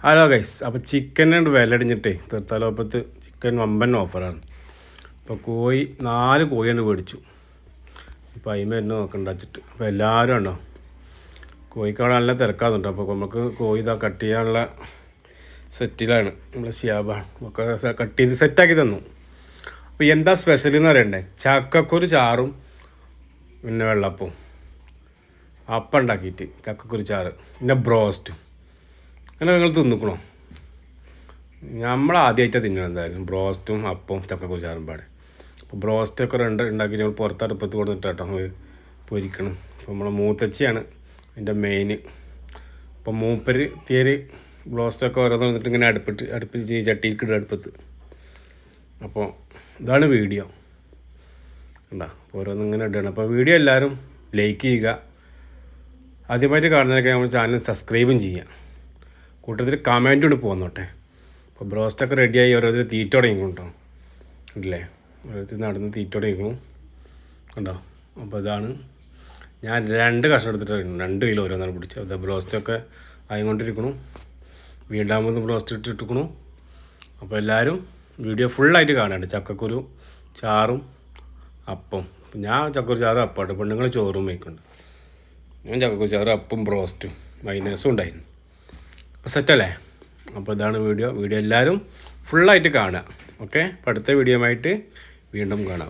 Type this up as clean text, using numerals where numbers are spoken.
Hello guys, അപ്പോൾ ചിക്കനുണ്ട് വില അടിഞ്ഞിട്ടേ തീർത്താലോപ്പത്ത് chicken വമ്പൻ ഓഫറാണ്. അപ്പോൾ 4 കോഴിയാണ് മേടിച്ചു. ഇപ്പോൾ അതിന് തന്നെ നോക്കണ്ട വെച്ചിട്ട് അപ്പോൾ എല്ലാവരും ഉണ്ടോ കോഴിക്കാട് നല്ല തിരക്കാകുന്നുണ്ട്. അപ്പോൾ നമുക്ക് കോഴി ഇതാ കട്ട് ചെയ്യാനുള്ള സെറ്റിലാണ് നമ്മളെ ഷിയാബാണ് ഒക്കെ കട്ട് ചെയ്ത് സെറ്റാക്കി തന്നു. അപ്പോൾ എന്താ സ്പെഷ്യൽ എന്ന് പറയണ്ടേ, ചക്കക്കുരു ചാറും പിന്നെ വെള്ളപ്പവും അപ്പം ഉണ്ടാക്കിയിട്ട് ചക്കക്കുരു ചാറ് പിന്നെ ബ്രോസ്റ്റും. അങ്ങനെ നിങ്ങൾ തിന്നിക്കണോ? നമ്മൾ ആദ്യമായിട്ടാണ് തിന്നണം എന്തായാലും ബ്രോസ്റ്റും അപ്പവും ചക്കക്കുരു ചാറും പാടെ. അപ്പോൾ ബ്രോസ്റ്റൊക്കെ ഉണ്ടാക്കി ഞങ്ങൾ പുറത്തടുപ്പത്ത് കൊടുത്തിട്ട് കേട്ടോ പൊരിക്കണം. അപ്പോൾ നമ്മളെ മൂത്തച്ചിയാണ് അതിൻ്റെ മെയിൻ. അപ്പോൾ മൂപ്പര് തീരെ ബ്രോസ്റ്റൊക്കെ ഓരോന്ന് വന്നിട്ട് ഇങ്ങനെ അടുപ്പിച്ച് ചട്ടിയിൽക്കിടും അടുപ്പത്ത്. അപ്പോൾ ഇതാണ് വീഡിയോ കണ്ടാ, ഓരോന്ന് ഇങ്ങനെ ഇടണം. അപ്പോൾ വീഡിയോ എല്ലാവരും ലൈക്ക് ചെയ്യുക, ആദ്യമായിട്ട് കാണുന്നതൊക്കെ നമ്മൾ ചാനൽ സബ്സ്ക്രൈബും ചെയ്യുക, കൂട്ടത്തിൽ കമൻറ്റും കൂടി പോന്നോട്ടെ. അപ്പോൾ ബ്രോസ്റ്റൊക്കെ റെഡിയായി ഓരോരുത്തർ തീറ്റ തുടങ്ങിക്കണം കേട്ടോ, ഇല്ലേ? ഓരോരുത്തർ നടന്ന് തീറ്റ തുടങ്ങിക്കണം കണ്ടോ. അപ്പോൾ ഇതാണ് ഞാൻ 2 കഷ്ണം എടുത്തിട്ട് 2 കിലോ ഓരോന്നാണ് പിടിച്ചത്. അത് ബ്രോസ്റ്റൊക്കെ ആയിക്കൊണ്ടിരിക്കണം, വീണ്ടാമത് ബ്രോസ്റ്റ് ഇട്ടിരിക്കണു. അപ്പോൾ എല്ലാവരും വീഡിയോ ഫുള്ളായിട്ട് കാണാണ്ട്. ചക്കക്കുരു ചാറും അപ്പം, ഞാൻ ചക്കക്കുരു ചാറും അപ്പാട്ട്, പെണ്ണുങ്ങൾ ചോറും വയ്ക്കുന്നുണ്ട്. ഞാൻ ചക്കക്കുരു ചാറും അപ്പം ബ്രോസ്റ്റും മൈനസും ഉണ്ടായിരുന്നു. അപ്പോൾ സെറ്റല്ലേ? അപ്പോൾ ഇതാണ് വീഡിയോ എല്ലാവരും ഫുള്ളായിട്ട് കാണുക. ഓക്കെ, അപ്പോൾ അടുത്ത വീഡിയോ ആയിട്ട് വീണ്ടും കാണാം.